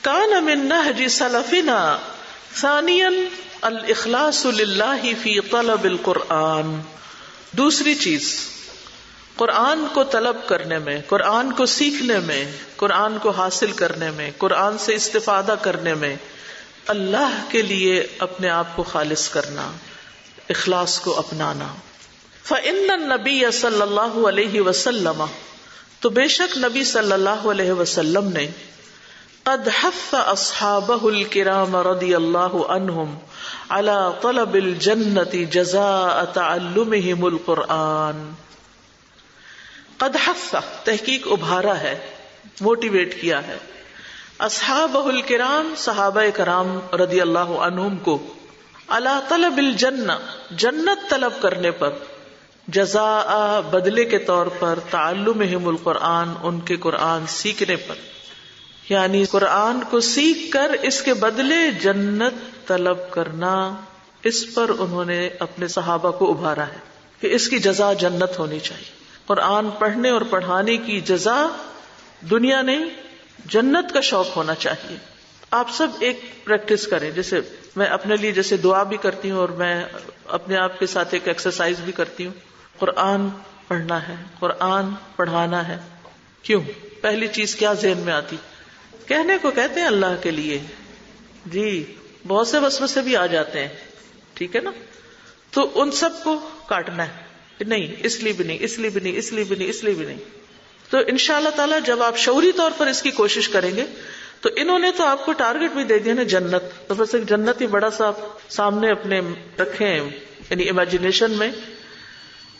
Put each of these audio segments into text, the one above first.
کان من نہج سلفنا ثانیا الاخلاص للہ فی طلب القرآن. دوسری چیز، قرآن کو طلب کرنے میں، قرآن کو سیکھنے میں، قرآن کو حاصل کرنے میں، قرآن سے استفادہ کرنے میں اللہ کے لیے اپنے آپ کو خالص کرنا، اخلاص کو اپنانا. فإن النبی صلی اللہ علیہ وسلم، تو بے شک نبی صلی اللہ علیہ وسلم نے قد حث اصحابہ الکرام رضی اللہ عنہم علی طلب الجنۃ جزاء تعلمہم القرآن. قد حث تحقیق ابھارا ہے، موٹیویٹ کیا ہے، اصحابہ الکرام صحابہ کرام رضی اللہ عنہم کو علی طلب الجنہ جنت طلب کرنے پر، جزاء بدلے کے طور پر، تعلمہم القرآن ان کے قرآن سیکھنے پر، یعنی قرآن کو سیکھ کر اس کے بدلے جنت طلب کرنا، اس پر انہوں نے اپنے صحابہ کو ابھارا ہے کہ اس کی جزا جنت ہونی چاہیے. قرآن پڑھنے اور پڑھانے کی جزا دنیا نہیں، جنت کا شوق ہونا چاہیے. آپ سب ایک پریکٹس کریں، جیسے میں اپنے لیے جیسے دعا بھی کرتی ہوں اور میں اپنے آپ کے ساتھ ایک ایکسرسائز بھی کرتی ہوں. قرآن پڑھنا ہے، قرآن پڑھانا ہے. کیوں؟ پہلی چیز کیا ذہن میں آتی؟ کہنے کو کہتے ہیں اللہ کے لیے، جی بہت سے وسوسے بھی آ جاتے ہیں، ٹھیک ہے نا، تو ان سب کو کاٹنا ہے کہ نہیں، اس لیے بھی نہیں، اس لیے بھی نہیں، اس لیے بھی نہیں، اس لیے بھی نہیں. تو انشاءاللہ تعالی جب آپ شعوری طور پر اس کی کوشش کریں گے تو انہوں نے تو آپ کو ٹارگٹ بھی دے دیا نا جنت، تو بس ایک جنت ہی بڑا سا سامنے اپنے رکھیں، یعنی امیجنیشن میں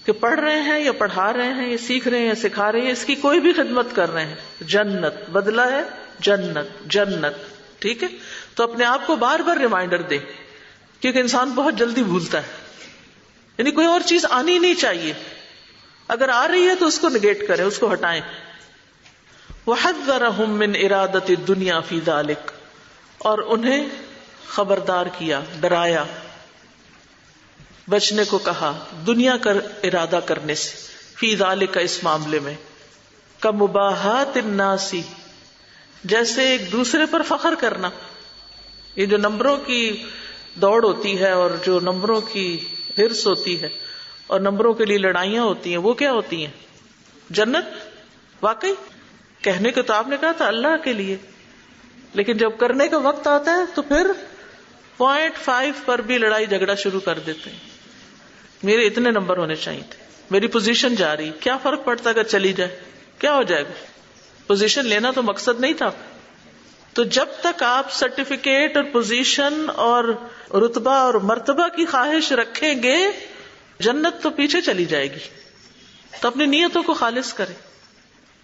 کہ پڑھ رہے ہیں یا پڑھا رہے ہیں یا سیکھ رہے ہیں یا سکھا رہے ہیں، اس کی کوئی بھی خدمت کر رہے ہیں، جنت بدلہ ہے، جنت جنت. ٹھیک ہے، تو اپنے آپ کو بار بار ریمائنڈر دے، کیونکہ انسان بہت جلدی بھولتا ہے، یعنی کوئی اور چیز آنی نہیں چاہیے، اگر آ رہی ہے تو اس کو نگیٹ کریں، اس کو ہٹائیں. وحذرهم من ارادۃ الدنیا فی ذلک، اور انہیں خبردار کیا، ڈرایا، بچنے کو کہا دنیا کا ارادہ کرنے سے، فی ذلک اس معاملے میں، کمباحات الناس، جیسے ایک دوسرے پر فخر کرنا. یہ جو نمبروں کی دوڑ ہوتی ہے اور جو نمبروں کی ہرس ہوتی ہے اور نمبروں کے لیے لڑائیاں ہوتی ہیں، وہ کیا ہوتی ہیں؟ جنت. واقعی کہنے کو تو آپ نے کہا تھا اللہ کے لیے، لیکن جب کرنے کا وقت آتا ہے تو پھر 0.5 پر بھی لڑائی جھگڑا شروع کر دیتے ہیں. میرے اتنے نمبر ہونے چاہیے تھے، میری پوزیشن جا رہی، کیا فرق پڑتا اگر چلی جائے، کیا ہو جائے گا؟ پوزیشن لینا تو مقصد نہیں تھا. تو جب تک آپ سرٹیفکیٹ اور پوزیشن اور رتبہ اور مرتبہ کی خواہش رکھیں گے، جنت تو پیچھے چلی جائے گی. تو اپنی نیتوں کو خالص کریں.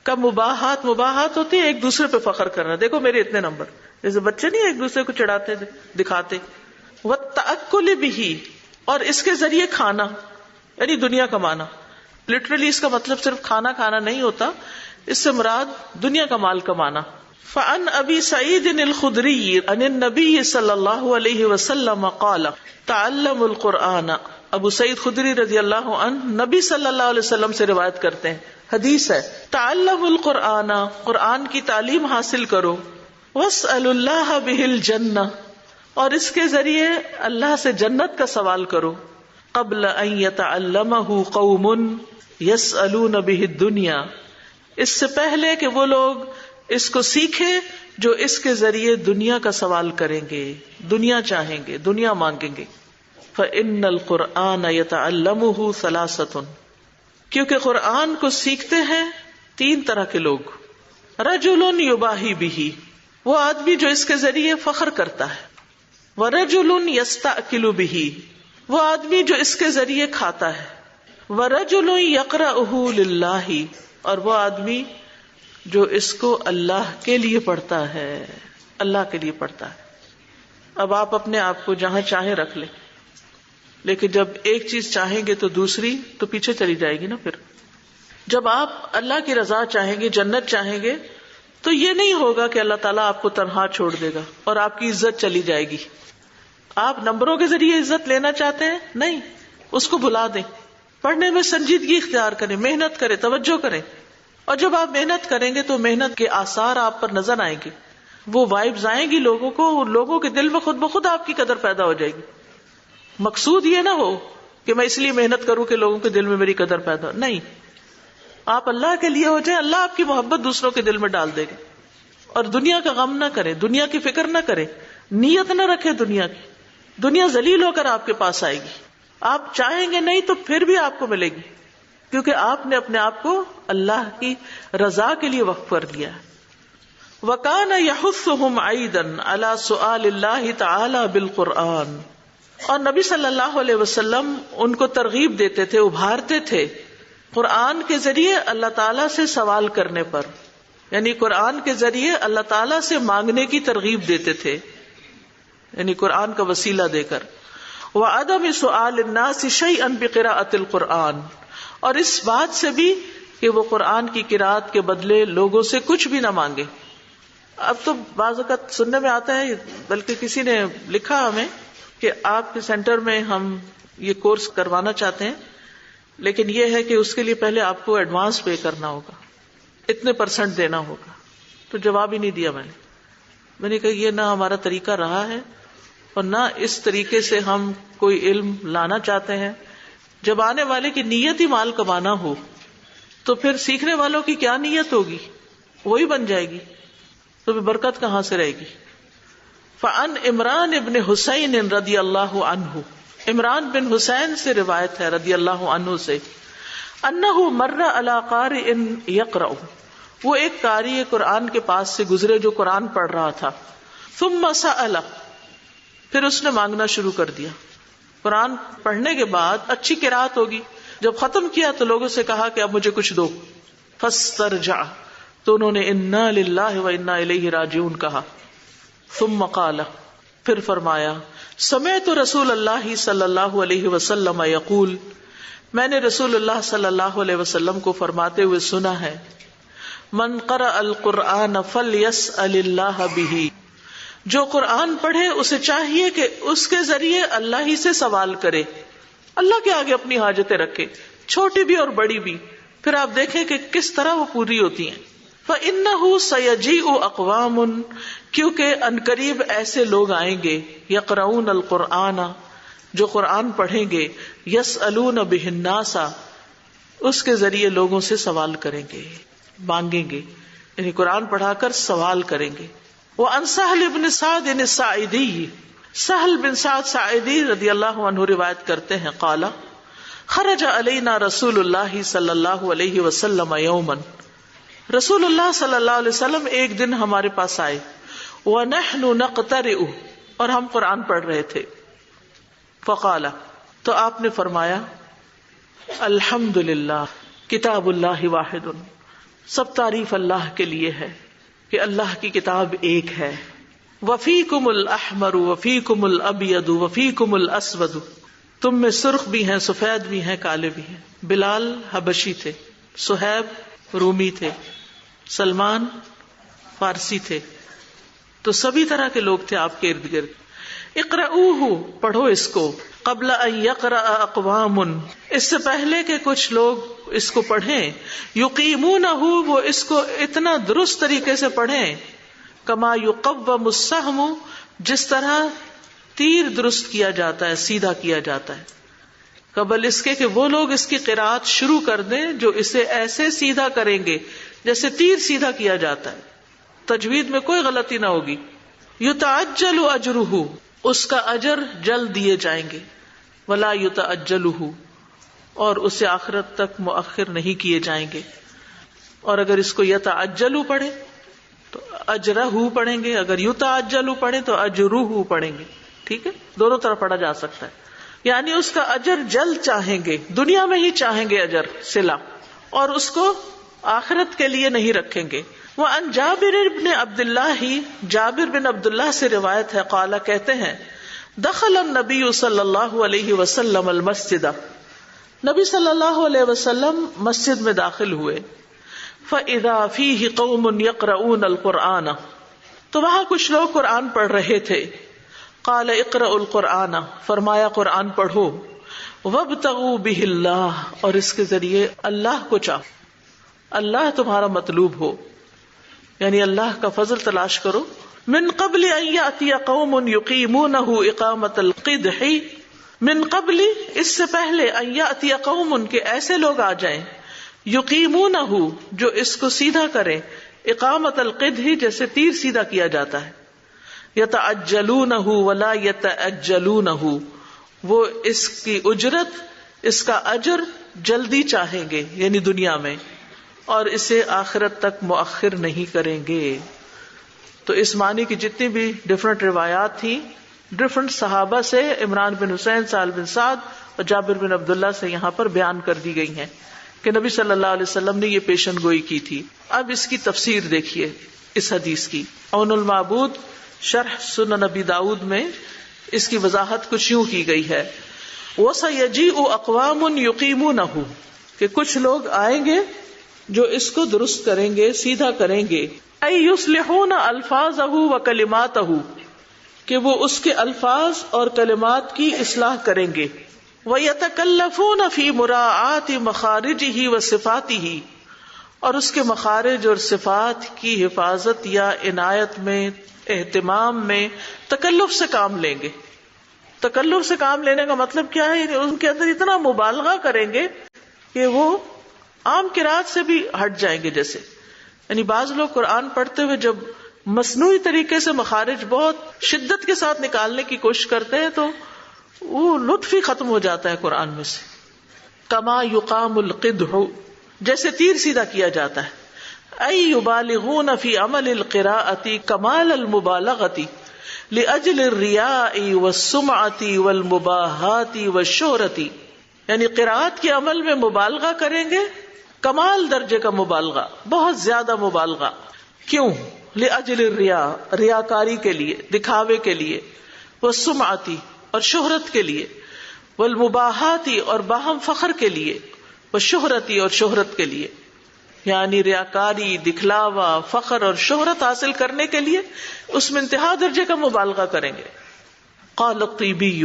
کب مباحات، مباحات ہوتی ہے ایک دوسرے پہ فخر کرنا، دیکھو میرے اتنے نمبر، جیسے بچے نہیں ایک دوسرے کو چڑھاتے دکھاتے. وَالتَّأَكُّلِ بِهِ، اور اس کے ذریعے کھانا، یعنی دنیا کمانا. لٹرلی اس کا مطلب صرف کھانا کھانا نہیں ہوتا، اس سے مراد دنیا کا مال کمانا. فعن ابی سعید الخدری عن النبی صلی اللہ علیہ وسلم قال تعلموا القرآن. ابو سعید خدری رضی اللہ عنہ نبی صلی اللہ علیہ وسلم سے روایت کرتے ہیں، حدیث ہے، تعلموا القرآن، قرآن کی تعلیم حاصل کرو، واسألوا اللہ بہ الجنہ، اور اس کے ذریعے اللہ سے جنت کا سوال کرو. قبل ان یتعلمہ قوم یسألون بہ الدنیا، اس سے پہلے کہ وہ لوگ اس کو سیکھیں جو اس کے ذریعے دنیا کا سوال کریں گے، دنیا چاہیں گے، دنیا مانگیں گے. فإن القرآن یتعلمہ ثلاثۃ، کیونکہ قرآن کو سیکھتے ہیں 3 طرح کے لوگ. رجل یباہی بہ، وہ آدمی جو اس کے ذریعے فخر کرتا ہے. ورجل یستأکل بہ، وہ آدمی جو اس کے ذریعے کھاتا ہے. ورجل یقرأہ للہ، اور وہ آدمی جو اس کو اللہ کے لیے پڑھتا ہے، اللہ کے لیے پڑھتا ہے. اب آپ اپنے آپ کو جہاں چاہیں رکھ لیں، لیکن جب ایک چیز چاہیں گے تو دوسری تو پیچھے چلی جائے گی نا. پھر جب آپ اللہ کی رضا چاہیں گے، جنت چاہیں گے، تو یہ نہیں ہوگا کہ اللہ تعالیٰ آپ کو تنہا چھوڑ دے گا اور آپ کی عزت چلی جائے گی. آپ نمبروں کے ذریعے عزت لینا چاہتے ہیں؟ نہیں، اس کو بھلا دیں. پڑھنے میں سنجیدگی اختیار کریں، محنت کریں، توجہ کریں. اور جب آپ محنت کریں گے تو محنت کے آثار آپ پر نظر آئیں گے. وہ وائبز آئیں گی لوگوں کو، لوگوں کے دل میں خود بخود آپ کی قدر پیدا ہو جائے گی. مقصود یہ نہ ہو کہ میں اس لیے محنت کروں کہ لوگوں کے دل میں میری قدر پیدا ہو، نہیں، آپ اللہ کے لیے ہو جائیں، اللہ آپ کی محبت دوسروں کے دل میں ڈال دے گا. اور دنیا کا غم نہ کرے، دنیا کی فکر نہ کرے، نیت نہ رکھے دنیا کی. دنیا ذلیل ہو کر آپ کے پاس آئے گی، آپ چاہیں گے نہیں تو پھر بھی آپ کو ملے گی، کیونکہ آپ نے اپنے آپ کو اللہ کی رضا کے لیے وقف کر دیا. وَكَانَ يَحُثُّهُمْ عَيْدًا عَلَى سُؤَالِ اللَّهِ تَعَالَى بِالْقُرْآنِ، اور نبی صلی اللہ علیہ وسلم ان کو ترغیب دیتے تھے، ابھارتے تھے قرآن کے ذریعے اللہ تعالیٰ سے سوال کرنے پر، یعنی قرآن کے ذریعے اللہ تعالیٰ سے مانگنے کی ترغیب دیتے تھے، یعنی قرآن کا وسیلہ دے کر. وَعَدَمِ سُؤَالِ النَّاسِ شَيْئًا بِقِرَاءَةِ الْقُرْآنِ، اور اس بات سے بھی کہ وہ قرآن کی قرأت کے بدلے لوگوں سے کچھ بھی نہ مانگے. اب تو بعض اوقات سننے میں آتا ہے، بلکہ کسی نے لکھا ہمیں کہ آپ کے سینٹر میں ہم یہ کورس کروانا چاہتے ہیں، لیکن یہ ہے کہ اس کے لیے پہلے آپ کو ایڈوانس پے کرنا ہوگا، اتنے % دینا ہوگا. تو جواب ہی نہیں دیا میں نے کہا یہ نہ ہمارا طریقہ رہا ہے اور نہ اس طریقے سے ہم کوئی علم لانا چاہتے ہیں. جب آنے والے کی نیت ہی مال کمانا ہو تو پھر سیکھنے والوں کی کیا نیت ہوگی، وہی بن جائے گی، تو پھر برکت کہاں سے رہے گی. فعن عمران ابن حسین رضی اللہ عنہ، عمران بن حسین سے روایت ہے رضی اللہ عنہ سے، انہ مر علی قارئ یقرأ، وہ ایک قاری قرآن کے پاس سے گزرے جو قرآن پڑھ رہا تھا. ثم سأل، پھر اس نے مانگنا شروع کر دیا. قرآن پڑھنے کے بعد اچھی قرأت ہوگی، جب ختم کیا تو لوگوں سے کہا کہ اب مجھے کچھ دو. فاسترجع، تو انہوں نے انا للہ و انا الیہ راجعون کہا. ثم قال، پھر فرمایا، سمعت رسول اللہ صلی اللہ علیہ وسلم یقول، میں نے رسول اللہ صلی اللہ علیہ وسلم کو فرماتے ہوئے سنا ہے، من قرأ القرآن فلیسأل اللہ بہ، جو قرآن پڑھے اسے چاہیے کہ اس کے ذریعے اللہ ہی سے سوال کرے، اللہ کے آگے اپنی حاجتیں رکھے، چھوٹی بھی اور بڑی بھی، پھر آپ دیکھیں کہ کس طرح وہ پوری ہوتی ہیں. فَإِنَّهُ سَيَجِيءُ أَقْوَامٌ، کیونکہ عنقریب ایسے لوگ آئیں گے، يَقْرَؤُونَ الْقُرْآنَ، جو قرآن پڑھیں گے، يَسْأَلُونَ بِهِ النَّاسَ، اس کے ذریعے لوگوں سے سوال کریں گے، مانگیں گے، یعنی قرآن پڑھا کر سوال کریں گے. وَعَنْ سَهْلِ بْنِ سَعْدٍ السَّاعِدِيِّ، سہل بن سعد ساعدی رضی اللہ عنہ روایت کرتے ہیں، قال خرج علینا رسول اللہ صلی اللہ علیہ وسلم یوما، رسول اللہ صلی اللہ علیہ وسلم ایک دن ہمارے پاس آئے، ونحن نقترئ، اور ہم قرآن پڑھ رہے تھے. فقال، تو آپ نے فرمایا، الحمدللہ کتاب اللہ واحد، سب تعریف اللہ کے لیے ہے کہ اللہ کی کتاب ایک ہے. وفیکم الاحمر وفیکم الابید وفیکم الاسود، تم میں سرخ بھی ہیں، سفید بھی ہیں، کالے بھی ہیں. بلال حبشی تھے، صہیب رومی تھے، سلمان فارسی تھے، تو سبھی طرح کے لوگ تھے آپ کے ارد گرد. اقرؤوہ، پڑھو اس کو، قبل ان یقرأ اقوام، اس سے پہلے کہ کچھ لوگ اس کو پڑھیں، یقیمونہ، وہ اس کو اتنا درست طریقے سے پڑھیں، کما یقوم السہم، جس طرح تیر درست کیا جاتا ہے، سیدھا کیا جاتا ہے، قبل اس کے کہ وہ لوگ اس کی قرأت شروع کر دیں جو اسے ایسے سیدھا کریں گے جیسے تیر سیدھا کیا جاتا ہے، تجوید میں کوئی غلطی نہ ہوگی. یتعجل اجرہ، اس کا اجر جلد دیے جائیں گے، ولا یتعجلہ، اور اسے آخرت تک مؤخر نہیں کیے جائیں گے. اور اگر اس کو یتعجل پڑھے تو اجرہ پڑھیں گے، اگر یتعجل پڑھیں تو اجرہ پڑھیں گے. ٹھیک ہے، دونوں طرح پڑھا جا سکتا ہے. یعنی اس کا اجر جلد چاہیں گے، دنیا میں ہی چاہیں گے اجر صلہ، اور اس کو آخرت کے لیے نہیں رکھیں گے. وعن جابر بن عبداللہ، جابر بن عبداللہ سے روایت ہے، قال، کہتے ہیں، دخل النبی صلی اللہ علیہ وسلم المسجد، نبی صلی اللہ علیہ وسلم مسجد میں داخل ہوئے. فَإِذَا فِيهِ قَوْمٌ يَقْرَؤُونَ الْقُرْآنَ، تو وہاں کچھ لوگ قرآن پڑھ رہے تھے. قال اقرأوا القرآن، فرمایا قرآن پڑھو. وابتغوا به اللہ، اور اس کے ذریعے اللہ کو چاہو، اللہ تمہارا مطلوب ہو. یعنی اللہ کا فضل تلاش کرو. من قبل ان یاتی قوم یقیمونہ اقامۃ القدح، من قبل اس سے پہلے، ان یاتی قوم کہ ایسے لوگ آ جائیں، یقیمونہ جو اس کو سیدھا کریں، اقامت القدح جیسے تیر سیدھا کیا جاتا ہے، یتعجلونہ ولا یتعجلونہ وہ اس کی اجرت، اس کا اجر جلدی چاہیں گے یعنی دنیا میں، اور اسے آخرت تک مؤخر نہیں کریں گے. تو اس معنی کی جتنی بھی ڈفرنٹ روایات تھیں ڈفرنٹ صحابہ سے، عمران بن حسین، سہل بن سعد اور جابر بن عبداللہ سے یہاں پر بیان کر دی گئی ہیں کہ نبی صلی اللہ علیہ وسلم نے یہ پیشن گوئی کی تھی. اب اس کی تفسیر دیکھیے اس حدیث کی. عون المعبود شرح سنن نبی داؤد میں اس کی وضاحت کچھ یوں کی گئی ہے، وَسَيَجِيءُ أَقْوَامٌ يُقِيمُونَهُ کہ کچھ لوگ آئیں گے جو اس کو درست کریں گے، سیدھا کریں گے. أَيْ يُصْلِحُونَ أَلْفَاظَهُ وَكَلِمَاتَهُ کہ وہ اس کے الفاظ اور کلمات کی اصلاح کریں گے. وَيَتَكَلَّفُونَ فِي مُرَاعَاتِ مَخَارِجِهِ وَصِفَاتِهِ اور اس کے مخارج اور صفات کی حفاظت یا عنایت میں، اہتمام میں تکلف سے کام لیں گے. تکلف سے کام لینے کا مطلب کیا ہے؟ ان کے اندر اتنا مبالغہ کریں گے کہ وہ عام قرات سے بھی ہٹ جائیں گے. جیسے یعنی بعض لوگ قرآن پڑھتے ہوئے جب مصنوعی طریقے سے مخارج بہت شدت کے ساتھ نکالنے کی کوشش کرتے ہیں تو وہ لطف ہی ختم ہو جاتا ہے قرآن میں سے. کما یقام القدح جیسے تیر سیدھا کیا جاتا ہے. ای یبالغون فی عمل القراءۃ کمال المبالغۃ لأجل الریاء والسمعۃ والمباہات والشہرۃ یعنی قراءت کے عمل میں مبالغہ کریں گے، کمال درجے کا مبالغہ، بہت زیادہ مبالغہ. کیوں؟ لأجل الریاء ریاکاری کے لیے، دکھاوے کے لیے، والسمعۃ اور شہرت کے لیے، والمباہات اور باہم فخر کے لیے، والشہرۃ اور شہرت کے لیے، یعنی ریاکاری، دکھلاوا، فخر اور شہرت حاصل کرنے کے لیے اس میں انتہا درجے کا مبالغہ کریں گے. قال الطیبی،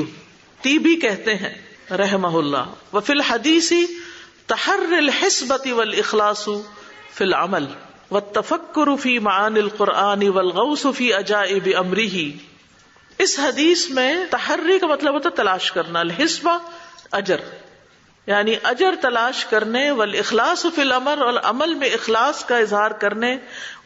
طیبی کہتے ہیں رحمہ اللہ، وفی الحدیث تحری الحسبۃ والاخلاص فی العمل والتفکر فی معانی القرآن والغوص فی عجائب امرہ. اس حدیث میں تحری کا مطلب ہوتا ہے تلاش کرنا، الحسبہ اجر یعنی اجر تلاش کرنے، والاخلاص فی الامر اور عمل میں اخلاص کا اظہار کرنے،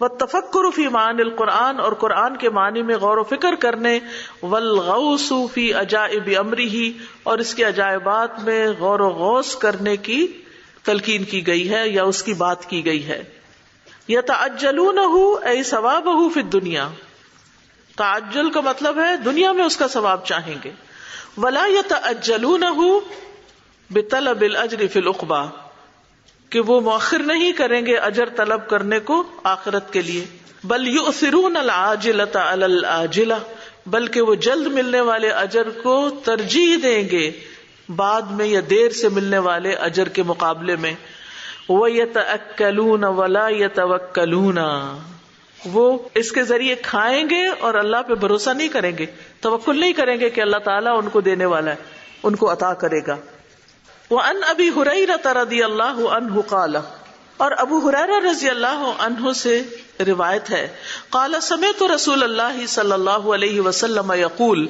والتفکر فی معانی القرآن اور قرآن کے معنی میں غور و فکر کرنے، والغوص فی عجائب امرہ اور اس کے عجائبات میں غور و غوص کرنے کی تلقین کی گئی ہے یا اس کی بات کی گئی ہے. یتعجلونہ ای ثوابہ فی الدنیا، تعجل کا مطلب ہے دنیا میں اس کا ثواب چاہیں گے. ولا یتعجلونہ بطلب الاجر فی العقبہ کہ وہ مؤخر نہیں کریں گے اجر طلب کرنے کو آخرت کے لیے. بل یؤثرون العاجلۃ علی الآجلہ بلکہ وہ جلد ملنے والے اجر کو ترجیح دیں گے بعد میں یا دیر سے ملنے والے اجر کے مقابلے میں. وَيَتَأَكَّلُونَ وَلَا يَتَوَكَّلُونَ وہ اس کے ذریعے کھائیں گے اور اللہ پہ بھروسہ نہیں کریں گے، توکل نہیں کریں گے کہ اللہ تعالیٰ ان کو دینے والا ہے، ان کو عطا کرے گا. وَعَنْ أَبِي هُرَيْرَةَ رَضِيَ اللَّهُ عَنْهُ قَالَ اور ابو ہریرہ رضی اللہ عنہ سے روایت ہے، قال سمعت رسول اللہ صلی اللہ علیہ وسلم یقول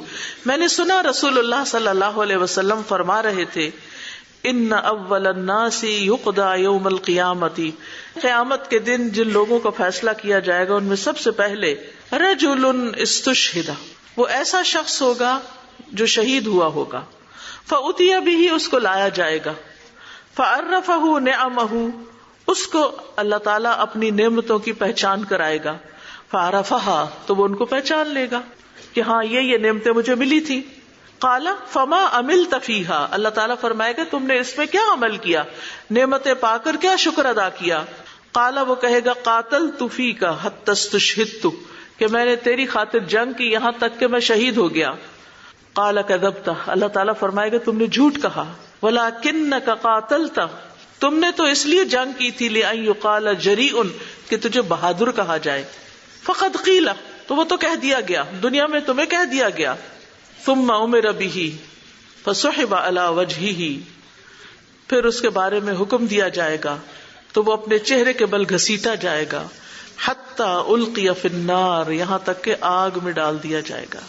میں نے سنا رسول اللہ صلی اللہ علیہ وسلم فرما رہے تھے، ان اول الناس یقضى یوم القیامت قیامت کے دن جن لوگوں کا فیصلہ کیا جائے گا ان میں سب سے پہلے رجل استشہد وہ ایسا شخص ہوگا جو شہید ہوا ہوگا، فأتی به اس کو لایا جائے گا، فعرفہ نعمہ اس کو اللہ تعالیٰ اپنی نعمتوں کی پہچان کرائے گا، فعرفہا تو وہ ان کو پہچان لے گا کہ ہاں یہ نعمتیں مجھے ملی تھی. قال فما عملت فیہا اللہ تعالیٰ فرمائے گا تم نے اس میں کیا عمل کیا، نعمتیں پا کر کیا شکر ادا کیا. قال وہ کہے گا قاتلت فیک حتی استشہدت کہ میں نے تیری خاطر جنگ کی یہاں تک کہ میں شہید ہو گیا. قال کذبت اللہ تعالیٰ فرمائے گا تم نے جھوٹ کہا، ولکنک قاتلت تم نے تو اس لیے جنگ کی تھی لأن یقال جریء کہ تجھے بہادر کہا جائے. فقد قیل تو وہ تو کہہ دیا گیا، دنیا میں تمہیں کہہ دیا گیا. ثم امر به فسحب على وجهه پھر اس کے بارے میں حکم دیا جائے گا تو وہ اپنے چہرے کے بل گھسیٹا جائے گا. حتی القی فی النار، یہاں تک کہ آگ میں ڈال دیا جائے گا.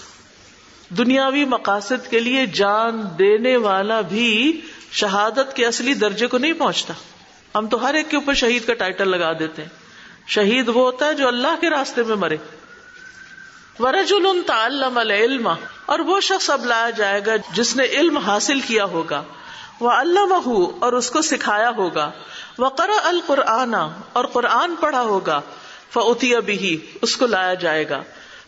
دنیاوی مقاصد کے لیے جان دینے والا بھی شہادت کے اصلی درجے کو نہیں پہنچتا. ہم تو ہر ایک کے اوپر شہید کا ٹائٹل لگا دیتے ہیں. شہید وہ ہوتا ہے جو اللہ کے راستے میں مرے. وَرَجُلٌ تَعَلَّمَ الْعِلْمَ، اور وہ شخص اب لایا جائے گا جس نے علم حاصل کیا ہوگا. وَعَلَّمَهُ، اور اس کو سکھایا ہوگا. وَقَرَأَ الْقُرْآنَ، اور قرآن پڑھا ہوگا. فَأُتِيَ بِهِ، اس کو لایا جائے گا.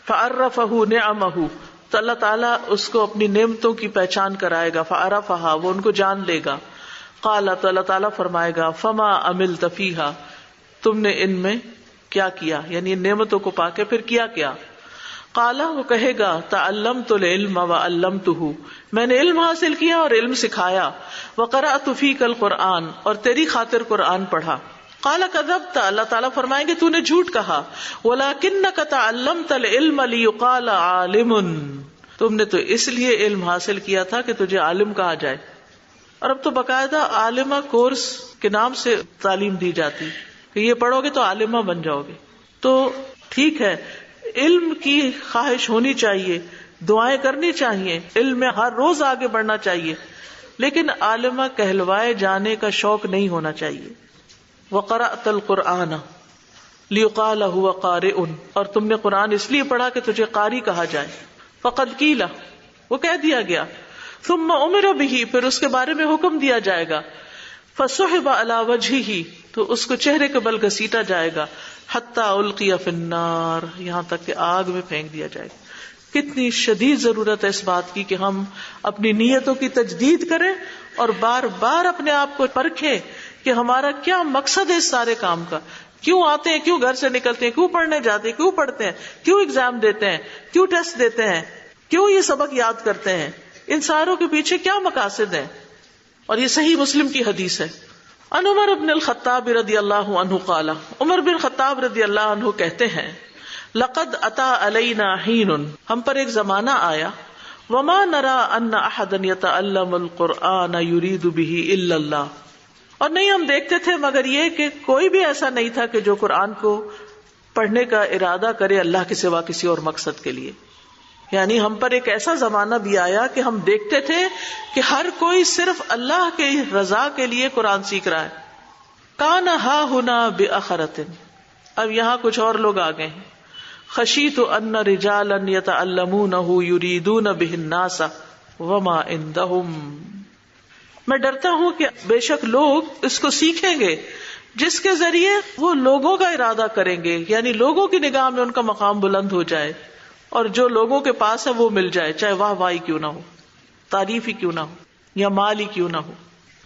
فَعَرَّفَهُ نِعَمَهُ، تو اللہ تعالیٰ اس کو اپنی نعمتوں کی پہچان کرائے گا. فَعَرَفَهَا، وہ ان کو جان لے گا. قَالَ، تو اللہ تعالیٰ فرمائے گا فَمَا عَمِلْتَ فِيهَا، تم نے ان میں کیا کیا، یعنی ان نعمتوں کو پا کے پھر کیا کیا. قَالَ، وہ کہے گا تَعَلَّمْتُ الْعِلْمَ وَعَلَّمْتُهُ، میں نے علم حاصل کیا اور علم سکھایا. وَقَرَأْتُ فِيكَ الْقُرْآنَ، اور تیری خاطر قرآن پڑھا. قَالَ كَذَبْتَ، اللہ تعالیٰ فرمائیں گے تو نے جھوٹ کہا. وَلَكِنَّكَ تَعَلَّمْتَ الْعِلْمَ لِيُقَالَ عَالِمٌ، تم نے تو اس لیے علم حاصل کیا تھا کہ تجھے عالم کہا جائے. اور اب تو باقاعدہ عالمہ کورس کے نام سے تعلیم دی جاتی کہ یہ پڑھو گے تو عالمہ بن جاؤ گے. تو ٹھیک ہے، علم کی خواہش ہونی چاہیے، دعائیں کرنی چاہیے، علم میں ہر روز آگے بڑھنا چاہیے، لیکن عالمہ کہلوائے جانے کا شوق نہیں ہونا چاہیے. وَقَرَأْتَ الْقُرْآنَ لِيُقَالَ هُوَ قَارِئٌ، اور تم نے قرآن اس لیے پڑھا کہ تجھے قاری کہا جائے. فَقَدْ قِيلَ، وہ کہہ دیا گیا. ثُمَّ أُمِرَ بِهِ، پھر اس کے بارے میں حکم دیا جائے گا. فَسُحِبَ عَلَى وَجْهِهِ، تو اس کو چہرے کے بل گھسیٹا جائے گا. حَتَّى أُلْقِيَ فِي النَّارِ، یہاں تک کہ آگ میں پھینک دیا جائے گا. کتنی شدید ضرورت ہے اس بات کی کہ ہم اپنی نیتوں کی تجدید کریں اور بار بار اپنے آپ کو پرکھیں کہ ہمارا کیا مقصد ہے اس سارے کام کا. کیوں آتے ہیں، کیوں گھر سے نکلتے ہیں، کیوں پڑھنے جاتے ہیں، کیوں پڑھتے ہیں، کیوں ایگزام دیتے ہیں، کیوں ٹیسٹ دیتے ہیں، کیوں یہ سبق یاد کرتے ہیں. ان ساروں کے پیچھے کیا مقاصد ہیں. اور یہ صحیح مسلم کی حدیث ہے. ان عمر بن الخطاب رضی اللہ عنہ قال، عمر بن خطاب رضی اللہ عنہ کہتے ہیں، لقد اتا علینا حین، ہم پر ایک زمانہ آیا، وما نرى ان احدا يتعلم القرآن يريد به الا اللہ، اور نہیں ہم دیکھتے تھے مگر یہ کہ کوئی بھی ایسا نہیں تھا کہ جو قرآن کو پڑھنے کا ارادہ کرے اللہ کے سوا کسی اور مقصد کے لیے. یعنی ہم پر ایک ایسا زمانہ بھی آیا کہ ہم دیکھتے تھے کہ ہر کوئی صرف اللہ کی رضا کے لیے قرآن سیکھ رہا ہے. کان ہا ہنا بأخرۃ، اب یہاں کچھ اور لوگ آ گئے ہیں. خشیت ان رجالا یتعلمونہ یریدون بہ الناس وما عندہم، میں ڈرتا ہوں کہ بے شک لوگ اس کو سیکھیں گے جس کے ذریعے وہ لوگوں کا ارادہ کریں گے، یعنی لوگوں کی نگاہ میں ان کا مقام بلند ہو جائے، اور جو لوگوں کے پاس ہے وہ مل جائے، چاہے واہ واہی کیوں نہ ہو، تعریف ہی کیوں نہ ہو، یا مال ہی کیوں نہ ہو.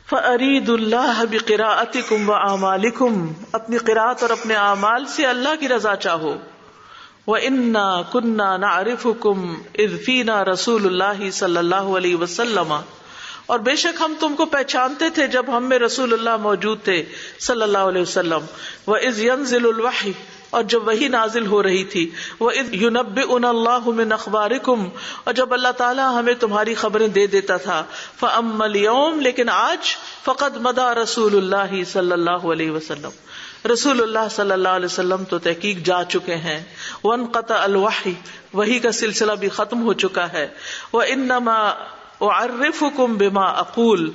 فَأَرِيدُ اللَّهَ بِقِرَاءَتِكُمْ وَأَعْمَالِكُمْ، اپنی قرات اور اپنے اعمال سے اللہ کی رضا چاہو. وَإِنَّا كُنَّا نَعْرِفُكُمْ إِذْ فِينَا رَسُولُ اللَّهِ صلی اللہ علیہ وسلم، اور بے شک ہم تم کو پہچانتے تھے جب ہم میں رسول اللہ موجود تھے صلی اللہ علیہ وسلم. وَإِذْ يَنزِلُ الْوَحْيُ، اور جب وحی نازل ہو رہی تھی. وَإِذْ يُنَبِّئُنَا اللَّهُ مِنْ أَخْبَارِكُمْ، اور جب اللہ تعالیٰ ہمیں تمہاری خبریں دے دیتا تھا. فَأَمَّا الْيَوْمَ، لیکن آج، فَقَدْ مَضَى رسول اللہ صلی اللہ علیہ وسلم، رسول اللہ صلی اللہ علیہ وسلم تو تحقیق جا چکے ہیں. وَانْقَطَعَ الْوَحْيُ، وحی کا سلسلہ بھی ختم ہو چکا ہے. وَإِنَّمَا اعرفکم بما اقول،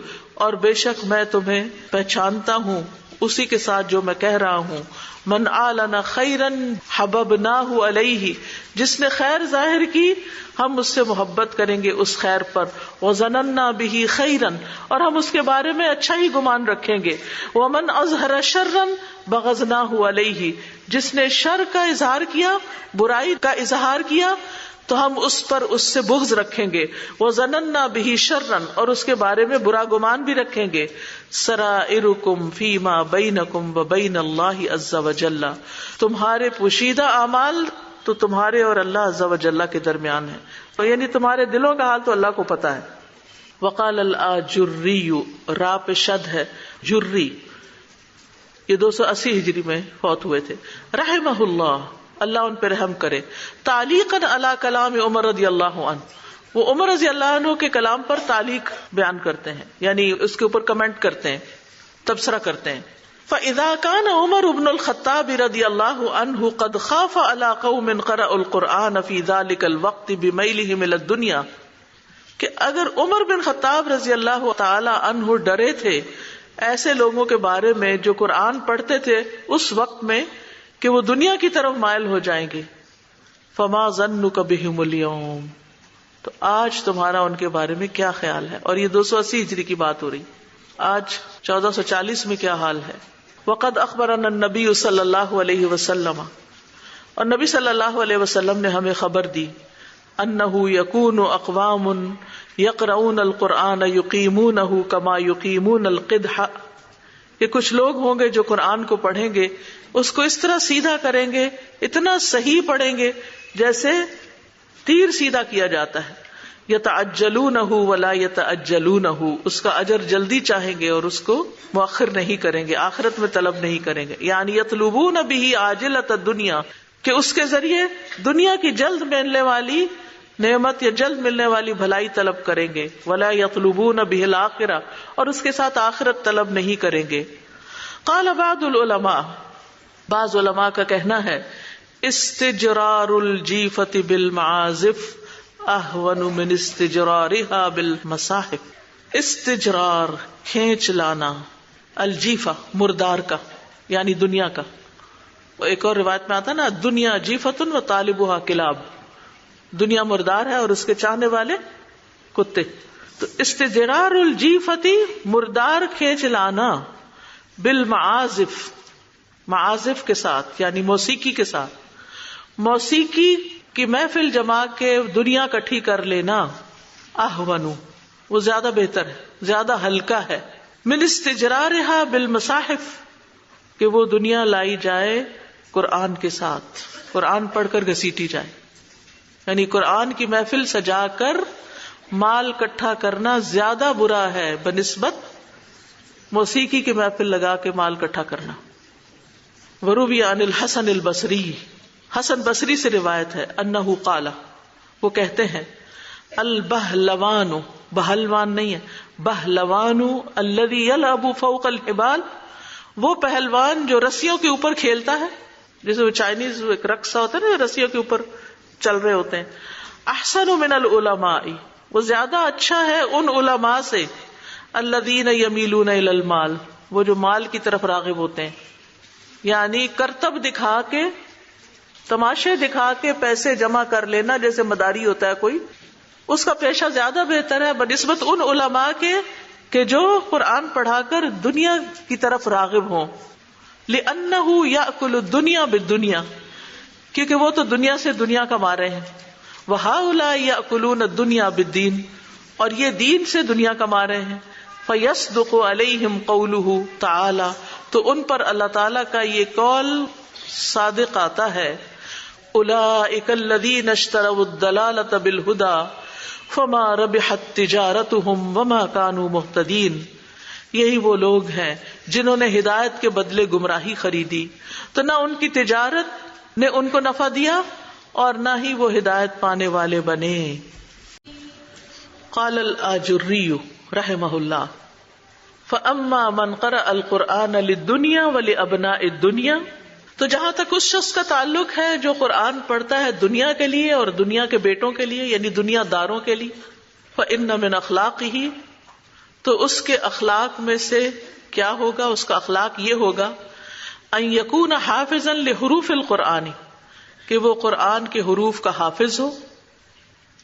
اور بے شک میں تمہیں پہچانتا ہوں اسی کے ساتھ جو میں کہہ رہا ہوں. من اعلن خیرا حببناہ علیہ، جس نے خیر ظاہر کی ہم اس سے محبت کریں گے اس خیر پر. وظننا به خیرا، اور ہم اس کے بارے میں اچھا ہی گمان رکھیں گے. ومن اظہر شرا بغضناہ علیہ، جس نے شر کا اظہار کیا، برائی کا اظہار کیا، تو ہم اس پر اس سے بغض رکھیں گے. وَظَنَنَّا بِهِ شَرًّا، اور اس کے بارے میں برا گمان بھی رکھیں گے. سَرَائِرُكُمْ فِي مَا بَيْنَكُمْ وَبَيْنَ اللَّهِ عَزَّ وَجَلَّ، تمہارے پوشیدہ اعمال تو تمہارے اور اللہ عز و جل کے درمیان ہے، تو یعنی تمہارے دلوں کا حال تو اللہ کو پتا ہے. وَقَالَ الْآجُرِّيُّ، را پہ شد ہے، جری، یہ 280 ہجری میں فوت ہوئے تھے. رحمہ اللہ، اللہ ان پہ رحم کرے. تعلیقاً علی کلام عمر رضی اللہ عنہ، وہ عمر رضی اللہ عنہ کے کلام پر تعلیق بیان کرتے ہیں، یعنی اس کے اوپر کمنٹ کرتے ہیں، تبصرہ کرتے ہیں. فَإِذَا كَانَ عُمَرُ بْنُ الْخَطَّابِ رضی اللہ عنہ قد خاف علی قوم قرأوا القرآن فی ذلک الوقت بمیلہم الی الدنیا، کہ اگر عمر بن خطاب رضی اللہ تعالی عنہ ڈرے تھے ایسے لوگوں کے بارے میں جو قرآن پڑھتے تھے اس وقت میں کہ وہ دنیا کی طرف مائل ہو جائیں گے، فما ظنک بہم اليوم، تو آج تمہارا ان کے بارے میں کیا خیال ہے؟ اور یہ 280 ہجری کی بات ہو رہی، آج 1440 میں کیا حال ہے؟ وقد اخبرنا النبی صلی اللہ علیہ وسلم، اور نبی صلی اللہ علیہ وسلم نے ہمیں خبر دی، انہ یکون اقوام یقرؤون القرآن یقیمونہ کما یقیمون القدح، کہ کچھ لوگ ہوں گے جو قرآن کو پڑھیں گے اس کو اس طرح سیدھا کریں گے، اتنا صحیح پڑھیں گے جیسے تیر سیدھا کیا جاتا ہے، یتعجلونہ ولا یتعجلونہ، اس کا اجر جلدی چاہیں گے اور اس کو مؤخر نہیں کریں گے، آخرت میں طلب نہیں کریں گے، یعنی یطلبون بہ عاجلۃ الدنیا، کہ اس کے ذریعے دنیا کی جلد ملنے والی نعمت یا جلد ملنے والی بھلائی طلب کریں گے، ولا یطلبون بہ الآخرہ، اور اس کے ساتھ آخرت طلب نہیں کریں گے۔ قال بعض العلماء، بعض علماء کا کہنا ہے، استجرار الجیفۃ بالمعازف اہون من استجرارها بالمصاحف، استجرار کھینچ لانا، الجیفہ مردار کا یعنی دنیا کا، ایک اور روایت میں آتا نا دنیا جیفۃ و طالبها کلاب، دنیا مردار ہے اور اس کے چاہنے والے کتے، تو استجرار الجیفتی مردار کھینچ لانا، بالمعازف معازف کے ساتھ یعنی موسیقی کے ساتھ، موسیقی کی محفل جما کے دنیا کٹھی کر لینا، اہون وہ زیادہ بہتر ہے، زیادہ ہلکا ہے، من استجرارها بالمصاحف کہ وہ دنیا لائی جائے قرآن کے ساتھ، قرآن پڑھ کر گھسیٹی جائے، یعنی قرآن کی محفل سجا کر مال کٹھا کرنا زیادہ برا ہے بنسبت موسیقی کی محفل لگا کے مال کٹھا کرنا۔ وروی عن الحسن البصری، حسن بصری سے روایت ہے، انہ قال، وہ کہتے ہیں، البہلوان، بہلوان نہیں ہے، بہلوان الذی یلعب فوق الحبال، وہ پہلوان جو رسیوں کے اوپر کھیلتا ہے، جیسے وہ چائنیز ایک رقصہ ہوتا ہے نا رسیوں کے اوپر چل رہے ہوتے ہیں، احسن من العلماء، وہ زیادہ اچھا ہے ان علماء سے، الذین یمیلون الی المال، وہ جو مال کی طرف راغب ہوتے ہیں، یعنی کرتب دکھا کے، تماشے دکھا کے پیسے جمع کر لینا، جیسے مداری ہوتا ہے کوئی، اس کا پیشہ زیادہ بہتر ہے بنسبت ان علماء کے کہ جو قرآن پڑھا کر دنیا کی طرف راغب ہوں، لأنہ یأکل الدنیا بالدنیا، کیونکہ وہ تو دنیا سے دنیا کما رہے ہیں، وہؤلاء یأکلون الدنیا بالدین، اور یہ دین سے دنیا کما رہے ہیں، فیصدق علیہم قولہ تعالی، تو ان پر اللہ تعالی کا یہ قول صادق آتا ہے، اولئک الذین اشتروا الضلالۃ بالہدی فما ربحت تجارتہم وما کانوا مہتدین، یہی وہ لوگ ہیں جنہوں نے ہدایت کے بدلے گمراہی خریدی تو نہ ان کی تجارت نے ان کو نفع دیا اور نہ ہی وہ ہدایت پانے والے بنے۔ قال الآجری رحمہ اللہ، فاما من قرأ القرآن للدنیا ولابناء الدنیا، تو جہاں تک اس شخص کا تعلق ہے جو قرآن پڑھتا ہے دنیا کے لیے اور دنیا کے بیٹوں کے لیے یعنی دنیا داروں کے لیے، فإن من اخلاقہ، تو اس کے اخلاق میں سے کیا ہوگا، اس کا اخلاق یہ ہوگا، ان یکون حافظا لحروف القرآن، کہ وہ قرآن کے حروف کا حافظ ہو،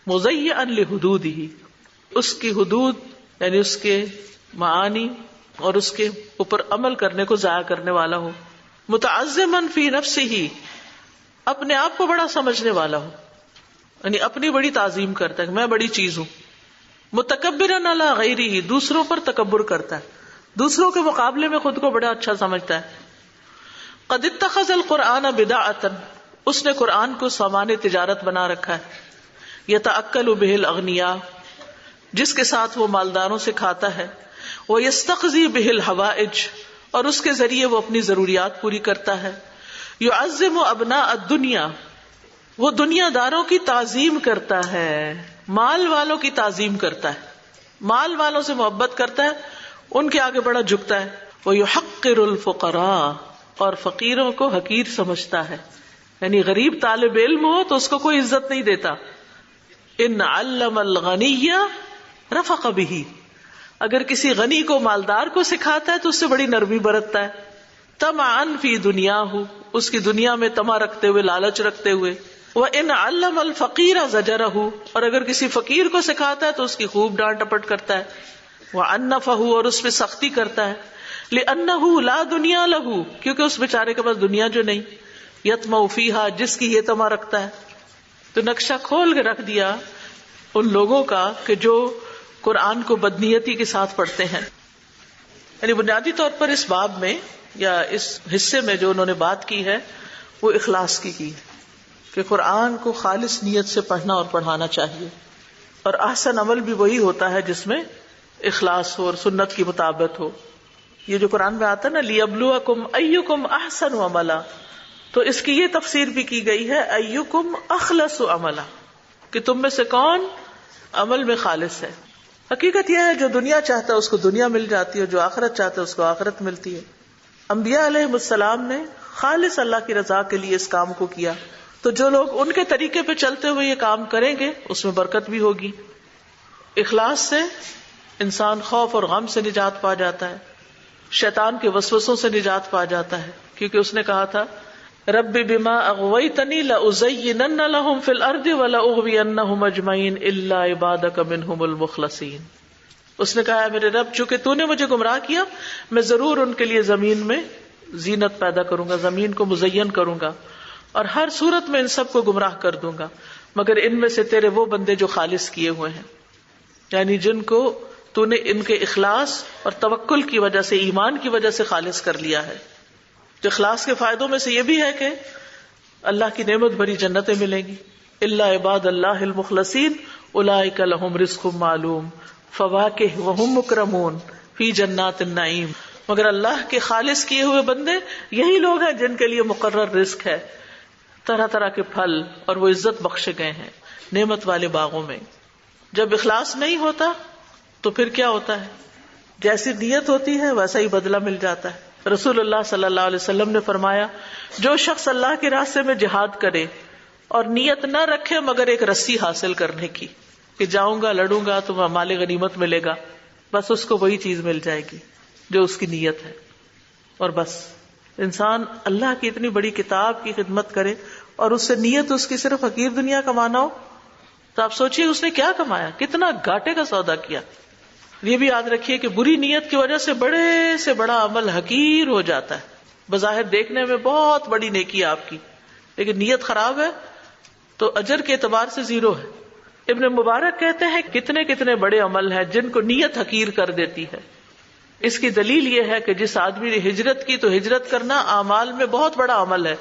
مضیعا لحدودہ، اس کی حدود یعنی اس کے معانی اور اس کے اوپر عمل کرنے کو ضائع کرنے والا ہو، متعظما فی نفسہ، اپنے آپ کو بڑا سمجھنے والا ہو، یعنی اپنی بڑی تعظیم کرتا ہے کہ میں بڑی چیز ہوں، متکبرا علی غیرہ، دوسروں پر تکبر کرتا ہے، دوسروں کے مقابلے میں خود کو بڑا اچھا سمجھتا ہے، قد اتخذ القرآن بدعۃ، اس نے قرآن کو سامان تجارت بنا رکھا ہے، یتأکل بہ الاغنیاء، جس کے ساتھ وہ مالداروں سے کھاتا ہے، ویستقضی بہ الحوائج، اور اس کے ذریعے وہ اپنی ضروریات پوری کرتا ہے، یعظم ابناء الدنیا، وہ دنیا داروں کی تعظیم کرتا ہے، مال والوں کی تعظیم کرتا ہے، مال والوں سے محبت کرتا ہے، ان کے آگے بڑا جھکتا ہے، وَيُحَقِّرُ الْفُقَرَاءَ، اور فقیروں کو حقیر سمجھتا ہے، یعنی غریب طالب علم ہو تو اس کو کوئی عزت نہیں دیتا. ان علم الغنی رفق بہ، اگر کسی غنی کو مالدار کو سکھاتا ہے تو اس سے بڑی نرمی برتتا ہے. طمعا فی دنیاہ، اس کی دنیا میں طمع رکھتے ہوئے، لالچ رکھتے ہوئے. وان علم الفقیر زجرہ، اور اگر کسی فقیر کو سکھاتا ہے تو اس کی خوب ڈانٹ ڈپٹ کرتا ہے. وعنفہ، اور اس پہ سختی کرتا ہے. لأنہ لا دنیا لہ، کیونکہ اس بیچارے کے پاس دنیا جو نہیں. یطمع فیہا، جس کی یہ طمع رکھتا ہے. تو نقشہ کھول کے رکھ دیا ان لوگوں کا کہ جو قرآن کو بدنیتی کے ساتھ پڑھتے ہیں. یعنی بنیادی طور پر اس باب میں یا اس حصے میں جو انہوں نے بات کی ہے وہ اخلاص کی ہے کہ قرآن کو خالص نیت سے پڑھنا اور پڑھانا چاہیے. اور احسن عمل بھی وہی ہوتا ہے جس میں اخلاص ہو اور سنت کی مطابقت ہو. یہ جو قرآن میں آتا ہے نا لِيَبْلُوَكُمْ أَيُّكُمْ أَحْسَنُ عَمَلًا، تو اس کی یہ تفسیر بھی کی گئی ہے ایکم اخلص عملا، کہ تم میں سے کون عمل میں خالص ہے. حقیقت یہ ہے جو دنیا چاہتا ہے اس کو دنیا مل جاتی ہے، جو آخرت چاہتا ہے اس کو آخرت ملتی ہے. انبیاء علیہ السلام نے خالص اللہ کی رضا کے لیے اس کام کو کیا، تو جو لوگ ان کے طریقے پہ چلتے ہوئے یہ کام کریں گے اس میں برکت بھی ہوگی. اخلاص سے انسان خوف اور غم سے نجات پا جاتا ہے، شیطان کے وسوسوں سے نجات پا جاتا ہے، کیونکہ اس نے کہا تھا رب بما اغویتنی لازینن لهم فی الارض ولاغوینہم اجمعین الا عبادک منہم المخلصین. اس نے کہا ہے میرے رب چونکہ تو نے مجھے گمراہ کیا، میں ضرور ان کے لیے زمین میں زینت پیدا کروں گا، زمین کو مزین کروں گا، اور ہر صورت میں ان سب کو گمراہ کر دوں گا مگر ان میں سے تیرے وہ بندے جو خالص کیے ہوئے ہیں، یعنی جن کو تو نے ان کے اخلاص اور توکل کی وجہ سے، ایمان کی وجہ سے خالص کر لیا ہے. تو اخلاص کے فائدوں میں سے یہ بھی ہے کہ اللہ کی نعمت بھری جنتیں ملیں گی. الا عباد اللہ المخلصین اولئک لہم رزق معلوم فواکہ وہم مکرمون فی جنات النعیم. مگر اللہ کے خالص کیے ہوئے بندے یہی لوگ ہیں جن کے لیے مقرر رزق ہے، طرح طرح کے پھل، اور وہ عزت بخشے گئے ہیں نعمت والے باغوں میں. جب اخلاص نہیں ہوتا تو پھر کیا ہوتا ہے؟ جیسی نیت ہوتی ہے ویسا ہی بدلہ مل جاتا ہے. رسول اللہ صلی اللہ علیہ وسلم نے فرمایا جو شخص اللہ کے راستے میں جہاد کرے اور نیت نہ رکھے مگر ایک رسی حاصل کرنے کی کہ جاؤں گا لڑوں گا تو مال غنیمت ملے گا، بس اس کو وہی چیز مل جائے گی جو اس کی نیت ہے. اور بس انسان اللہ کی اتنی بڑی کتاب کی خدمت کرے اور اس سے نیت اس کی صرف حقیر دنیا کمانا ہو تو آپ سوچئے اس نے کیا کمایا، کتنا گھاٹے کا سودا کیا. یہ بھی یاد رکھیے کہ بری نیت کی وجہ سے بڑے سے بڑا عمل حقیر ہو جاتا ہے. بظاہر دیکھنے میں بہت بڑی نیکی آپ کی، لیکن نیت خراب ہے تو اجر کے اعتبار سے زیرو ہے. ابن مبارک کہتے ہیں کتنے کتنے بڑے عمل ہیں جن کو نیت حقیر کر دیتی ہے. اس کی دلیل یہ ہے کہ جس آدمی نے ہجرت کی تو ہجرت کرنا اعمال میں بہت بڑا عمل ہے،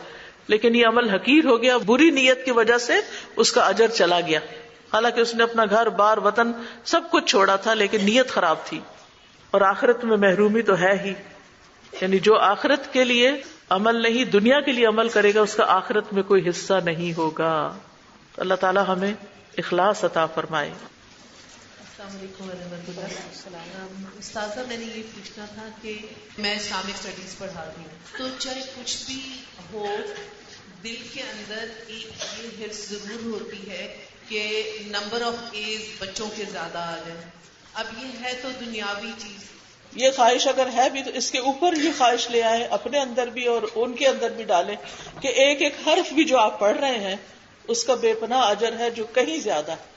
لیکن یہ عمل حقیر ہو گیا، بری نیت کی وجہ سے اس کا اجر چلا گیا. حالانکہ اس نے اپنا گھر بار وطن سب کچھ چھوڑا تھا لیکن نیت خراب تھی. اور آخرت میں محرومی تو ہے ہی، یعنی جو آخرت کے لیے عمل نہیں دنیا کے لیے عمل کرے گا اس کا آخرت میں کوئی حصہ نہیں ہوگا. اللہ تعالی ہمیں اخلاص عطا فرمائے. السلام علیکم ورحمۃ اللہ. استاذہ میں نے یہ پوچھنا تھا کہ میں اسلامک اسٹڈیز پڑھاتی ہوں، تو چاہے کچھ بھی ہو دل کے اندر ایک یہ حرص ضرور ہوتی ہے کہ نمبر آف ایز بچوں کے زیادہ آ جائیں. اب یہ ہے تو دنیاوی چیز، یہ خواہش اگر ہے بھی تو اس کے اوپر یہ خواہش لے آئے اپنے اندر بھی اور ان کے اندر بھی ڈالیں کہ ایک ایک حرف بھی جو آپ پڑھ رہے ہیں اس کا بے پناہ اجر ہے جو کہیں زیادہ ہے.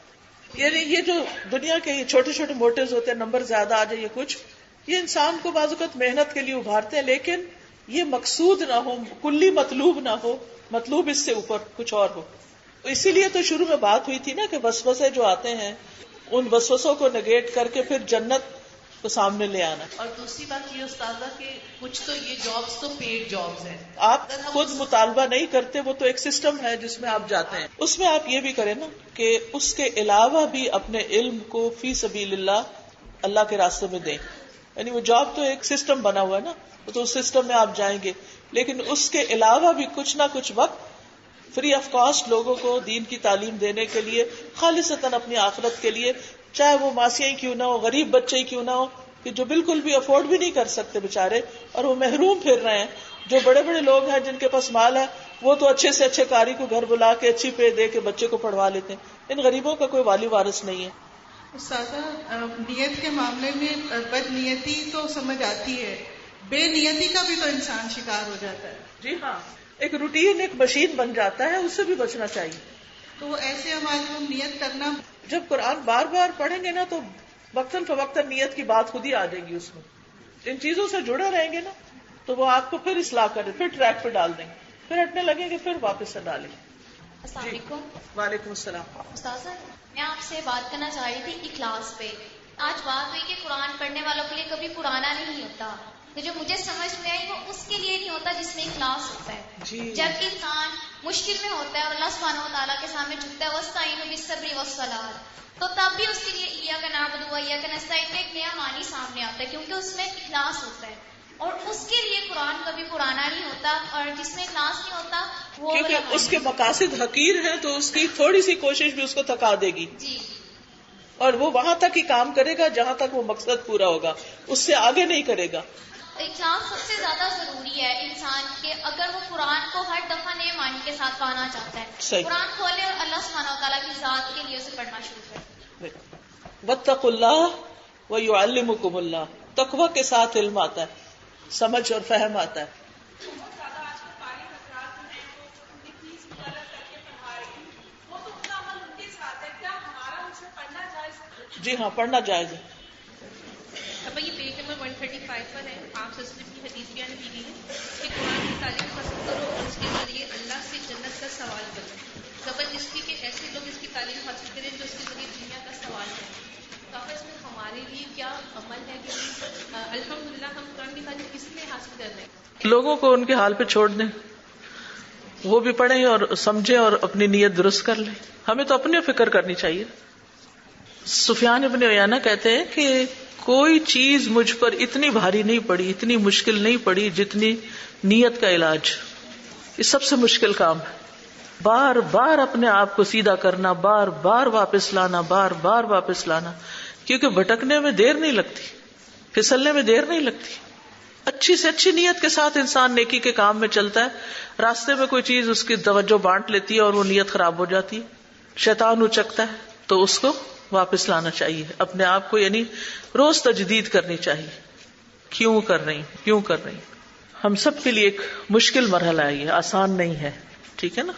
یعنی یہ جو دنیا کے یہ چھوٹے چھوٹے موٹیوز ہوتے ہیں، نمبر زیادہ آ جائے، یہ کچھ یہ انسان کو بعض اوقات محنت کے لیے ابھارتے ہیں، لیکن یہ مقصود نہ ہو، کلی مطلوب نہ ہو، مطلوب اس سے اوپر کچھ اور ہو. اسی لیے تو شروع میں بات ہوئی تھی نا کہ وسوسے جو آتے ہیں ان وسوسوں کو نگیٹ کر کے پھر جنت کو سامنے لے آنا. اور دوسری بات یہ استاذہ کہ کچھ تو یہ جابس تو پیڈ جابس ہیں، آپ خود مطالبہ نہیں کرتے، وہ تو ایک سسٹم ہے جس میں آپ جاتے ہیں. اس میں آپ یہ بھی کریں نا کہ اس کے علاوہ بھی اپنے علم کو فی سبیل اللہ کے راستے میں دیں. یعنی وہ جاب تو ایک سسٹم بنا ہوا ہے نا، تو اس سسٹم میں آپ جائیں گے، لیکن اس کے علاوہ بھی کچھ نہ کچھ وقت فری آف کاسٹ لوگوں کو دین کی تعلیم دینے کے لیے، خالصتاً اپنی آخرت کے لیے، چاہے وہ ماسیاں ہی کیوں نہ ہو، غریب بچے ہی کیوں نہ ہو، کہ جو بالکل بھی افورڈ بھی نہیں کر سکتے بےچارے اور وہ محروم پھر رہے ہیں. جو بڑے بڑے لوگ ہیں جن کے پاس مال ہے وہ تو اچھے سے اچھے قاری کو گھر بلا کے اچھی پے دے کے بچے کو پڑھوا لیتے ہیں. ان غریبوں کا کوئی والی وارث نہیں ہے. استاذہ نیت کے معاملے میں بد نیتی تو سمجھ آتی ہے، بے نیتی کا بھی تو انسان شکار ہو جاتا ہے. جی ہاں، ایک روٹین ایک مشین بن جاتا ہے، اس سے بھی بچنا چاہیے. تو ایسے ہماری نیت کرنا، جب قرآن بار بار پڑھیں گے نا تو وقتاً فوقتاً نیت کی بات خود ہی آ جائے گی. اس میں ان چیزوں سے جڑے رہیں گے نا تو وہ آپ کو پھر اصلاح کریں، پھر ٹریک پہ ڈال دیں گے، پھر ہٹنے لگیں گے، پھر واپس سے ڈالیں گے. السلام علیکم. وعلیکم السلام. استاذہ میں آپ سے بات کرنا چاہ رہی تھی اخلاص پہ. آج بات ہوئی کہ قرآن پڑھنے والوں کے لیے کبھی پرانا نہیں ہوتا، تو جو مجھے سمجھ میں آئی وہ اس کے لیے نہیں ہوتا جس میں اخلاص ہوتا ہے. جی. جب انسان مشکل میں ہوتا ہے اور اللہ سبحانہ و تعالیٰ کے سامنے جھکتا ہے وَاسْتَعِینُوا بِالصَّبْرِ وَالصَّلَاةِ، تو تب بھی اس کے لیے ایاک نعبد و ایاک نستعین کا ایک نیا معنی سامنے آتا ہے کیونکہ اس میں اخلاص ہوتا ہے. اور اس کے لیے قرآن کبھی پرانا نہیں ہوتا، اور جس میں اخلاص نہیں ہوتا وہ کیونکہ اس کے مقاصد حقیر ہیں تو اس کی تھوڑی سی کوشش بھی اس کو تھکا دے گی. جی. اور وہ وہاں تک ہی کام کرے گا جہاں تک وہ مقصد پورا ہوگا، اس سے آگے نہیں کرے گا. اخلاص سب سے زیادہ ضروری ہے انسان کے، اگر وہ قرآن کو ہر دفعہ نئے معنی کے ساتھ پانا چاہتا ہے. صحیح. قرآن کھولے اور اللہ سبحانہ و تعالیٰ کی ذات کے لیے اسے پڑھنا شروع کرے. واتقوا اللہ ویعلمکم اللہ، تقوی کے ساتھ علم آتا ہے، سمجھ اور فہم آتا ہے. جی ہاں، پڑھنا جائز ہے. اب یہ پیج نمبر 135 پر ہے. آپ صلی اللہ علیہ وسلم کی حدیث بیان کی گئی ہے کہ قرآن کی تعلیم حاصل کرو اور اس کے ذریعے اللہ سے جنت کا سوال کرو. زبردستی کہ ایسے لوگ اس کی تعلیم حاصل کریں جو اس کے ذریعے دنیا کا سوال کریں. تو اس میں ہمارے لیے کیا عمل ہے کہ الحمدللہ ہم قرآن کی تعلیم کس لیے حاصل کر رہے ہیں؟ لوگوں کو ان کے حال پہ چھوڑ دیں، وہ بھی پڑھیں اور سمجھیں اور اپنی نیت درست کر لیں. ہمیں تو اپنی فکر کرنی چاہیے. سفیان ابن عیینہ کہتے ہیں کہ کوئی چیز مجھ پر اتنی بھاری نہیں پڑی، اتنی مشکل نہیں پڑی جتنی نیت کا علاج. یہ سب سے مشکل کام ہے. بار بار اپنے آپ کو سیدھا کرنا، بار بار واپس لانا، بار بار واپس لانا، کیونکہ بھٹکنے میں دیر نہیں لگتی، پھسلنے میں دیر نہیں لگتی. اچھی سے اچھی نیت کے ساتھ انسان نیکی کے کام میں چلتا ہے، راستے میں کوئی چیز اس کی توجہ بانٹ لیتی ہے اور وہ نیت خراب ہو جاتی ہے، شیطان اچکتا ہے، تو اس کو واپس لانا چاہیے. اپنے آپ کو یعنی روز تجدید کرنی چاہیے. کیوں کر رہی. ہم سب کے لیے ایک مشکل مرحلہ ہے، یہ آسان نہیں ہے. ٹھیک ہے نا.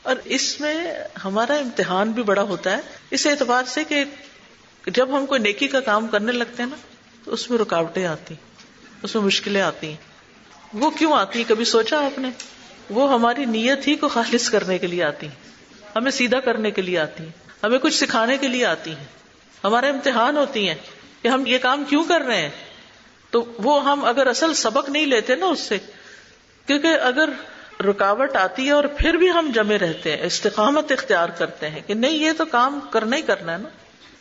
اور اس میں ہمارا امتحان بھی بڑا ہوتا ہے اس اعتبار سے کہ جب ہم کوئی نیکی کا کام کرنے لگتے ہیں نا تو اس میں رکاوٹیں آتی ہیں، اس میں مشکلیں آتی ہیں. وہ کیوں آتی ہیں؟ کبھی سوچا آپ نے؟ وہ ہماری نیت ہی کو خالص کرنے کے لیے آتی ہیں، ہمیں سیدھا کرنے کے لیے آتی ہیں، ہمیں کچھ سکھانے کے لیے آتی ہیں. ہمارا امتحان ہوتی ہیں کہ ہم یہ کام کیوں کر رہے ہیں. تو وہ ہم اگر اصل سبق نہیں لیتے نا اس سے، کیونکہ اگر رکاوٹ آتی ہے اور پھر بھی ہم جمے رہتے ہیں، استقامت اختیار کرتے ہیں کہ نہیں یہ تو کام کرنا ہی کرنا ہے نا،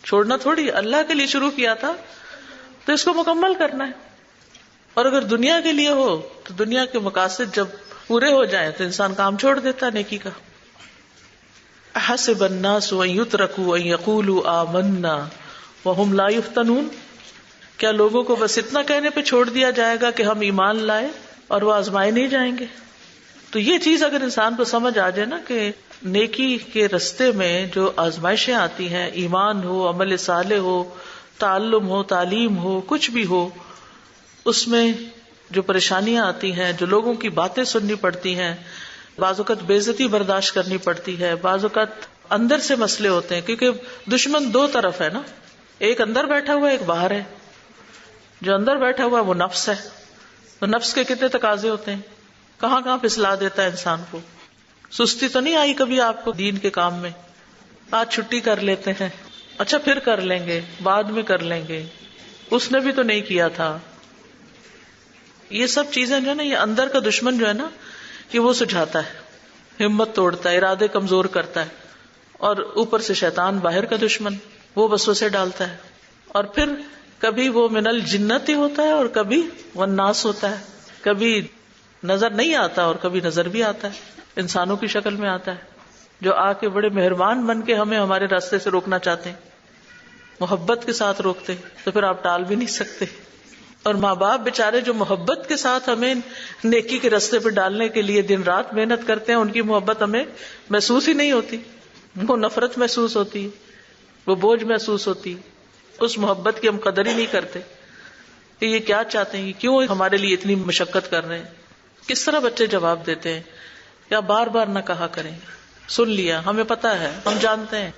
چھوڑنا تھوڑی. اللہ کے لیے شروع کیا تھا تو اس کو مکمل کرنا ہے. اور اگر دنیا کے لیے ہو تو دنیا کے مقاصد جب پورے ہو جائیں تو انسان کام چھوڑ دیتا ہے نیکی کا. احسب الناس ان یترکوا ان یقولوا آمنا وهم لا یفتنون، کیا لوگوں کو بس اتنا کہنے پہ چھوڑ دیا جائے گا کہ ہم ایمان لائے اور وہ آزمائے نہیں جائیں گے؟ تو یہ چیز اگر انسان کو سمجھ آ جائے نا کہ نیکی کے رستے میں جو آزمائشیں آتی ہیں، ایمان ہو، عمل صالح ہو، تعلم ہو، تعلیم ہو، کچھ بھی ہو، اس میں جو پریشانیاں آتی ہیں، جو لوگوں کی باتیں سننی پڑتی ہیں، بعض اوقات بے عزتی برداشت کرنی پڑتی ہے، بعض اوقات اندر سے مسئلے ہوتے ہیں، کیونکہ دشمن دو طرف ہے نا، ایک اندر بیٹھا ہوا ہے، ایک باہر ہے. جو اندر بیٹھا ہوا ہے وہ نفس ہے. تو نفس کے کتنے تقاضے ہوتے ہیں، کہاں کہاں پھسلا دیتا ہے انسان کو. سستی تو نہیں آئی کبھی آپ کو دین کے کام میں؟ آج چھٹی کر لیتے ہیں، اچھا پھر کر لیں گے، بعد میں کر لیں گے، اس نے بھی تو نہیں کیا تھا. یہ سب چیزیں جو ہے نا، یہ اندر کا دشمن جو ہے نا، کہ وہ سجھاتا ہے، ہمت توڑتا ہے، ارادے کمزور کرتا ہے. اور اوپر سے شیطان باہر کا دشمن، وہ وسوسے ڈالتا ہے. اور پھر کبھی وہ من الجنت ہی ہوتا ہے اور کبھی والناس ہوتا ہے. کبھی نظر نہیں آتا اور کبھی نظر بھی آتا ہے، انسانوں کی شکل میں آتا ہے، جو آ کے بڑے مہربان بن کے ہمیں ہمارے راستے سے روکنا چاہتے ہیں. محبت کے ساتھ روکتے تو پھر آپ ٹال بھی نہیں سکتے. اور ماں باپ بےچارے جو محبت کے ساتھ ہمیں نیکی کے راستے پہ ڈالنے کے لیے دن رات محنت کرتے ہیں، ان کی محبت ہمیں محسوس ہی نہیں ہوتی. وہ نفرت محسوس ہوتی ہے، وہ بوجھ محسوس ہوتی ہے. اس محبت کی ہم قدر ہی نہیں کرتے کہ یہ کیا چاہتے ہیں، کیوں ہمارے لیے اتنی مشقت کر رہے ہیں. کس طرح بچے جواب دیتے ہیں، یا بار بار نہ کہا کریں، سن لیا، ہمیں پتا ہے، ہم جانتے ہیں.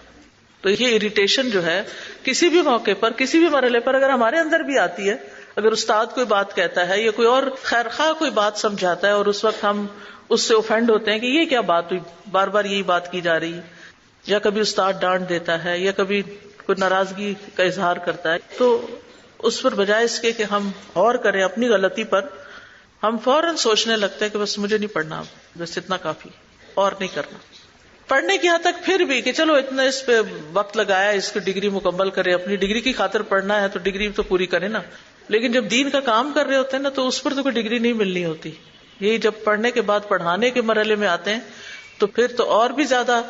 تو یہ اریٹیشن جو ہے کسی بھی موقع پر، کسی بھی مرحلے پر اگر ہمارے اندر بھی آتی ہے، اگر استاد کوئی بات کہتا ہے یا کوئی اور خیر خواہ کوئی بات سمجھاتا ہے اور اس وقت ہم اس سے اوفینڈ ہوتے ہیں کہ یہ کیا بات ہوئی، بار بار یہی بات کی جا رہی ہے، یا کبھی استاد ڈانٹ دیتا ہے یا کبھی کوئی ناراضگی کا اظہار کرتا ہے، تو اس پر بجائے اس کے کہ ہم اور کریں اپنی غلطی پر، ہم فوراً سوچنے لگتے ہیں کہ بس مجھے نہیں پڑھنا، بس اتنا کافی، اور نہیں کرنا. پڑھنے کی حد تک پھر بھی کہ چلو اتنا اس پہ وقت لگایا، اس کی ڈگری مکمل کرے، اپنی ڈگری کی خاطر پڑھنا ہے تو ڈگری تو پوری کرے نا. لیکن جب دین کا کام کر رہے ہوتے ہیں نا تو اس پر تو کوئی ڈگری نہیں ملنی ہوتی. یہی جب پڑھنے کے بعد پڑھانے کے مرحلے میں آتے ہیں تو پھر تو اور بھی زیادہ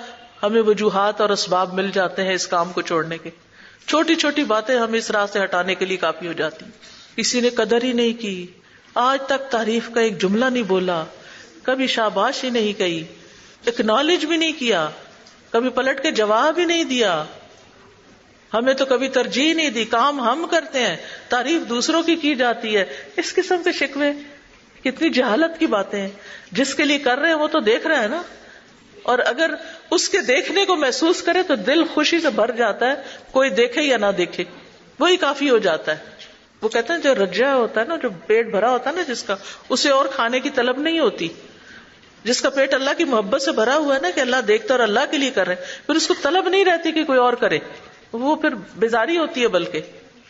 ہمیں وجوہات اور اسباب مل جاتے ہیں اس کام کو چھوڑنے کے. چھوٹی چھوٹی باتیں ہمیں اس راہ سے ہٹانے کے لیے کافی ہو جاتی. کسی نے قدر ہی نہیں کی، آج تک تعریف کا ایک جملہ نہیں بولا، کبھی شاباش ہی نہیں کہی، اکنالج بھی نہیں کیا، کبھی پلٹ کے جواب ہی نہیں دیا، ہمیں تو کبھی ترجیح نہیں دی، کام ہم کرتے ہیں، تعریف دوسروں کی جاتی ہے. اس قسم کے شکوے کتنی جہالت کی باتیں ہیں. جس کے لیے کر رہے ہیں وہ تو دیکھ رہا ہے نا، اور اگر اس کے دیکھنے کو محسوس کرے تو دل خوشی سے بھر جاتا ہے. کوئی دیکھے یا نہ دیکھے وہی کافی ہو جاتا ہے. وہ کہتے ہیں جو رجا ہوتا ہے نا، جو پیٹ بھرا ہوتا ہے نا جس کا، اسے اور کھانے کی طلب نہیں ہوتی. جس کا پیٹ اللہ کی محبت سے بھرا ہوا ہے نا کہ اللہ دیکھتا اور اللہ کے لیے کر رہے ہیں، پھر اس کو طلب نہیں رہتی کہ کوئی اور کرے، وہ پھر بیزاری ہوتی ہے بلکہ.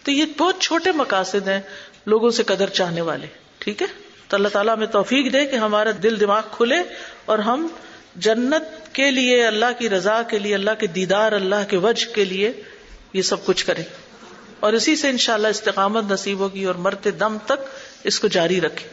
تو یہ بہت چھوٹے مقاصد ہیں لوگوں سے قدر چاہنے والے. ٹھیک ہے، تو اللہ تعالیٰ ہمیں توفیق دے کہ ہمارا دل دماغ کھلے اور ہم جنت کے لیے، اللہ کی رضا کے لیے، اللہ کے دیدار، اللہ کے وجہ کے لیے یہ سب کچھ کریں، اور اسی سے انشاءاللہ استقامت نصیب ہوگی اور مرتے دم تک اس کو جاری رکھیں.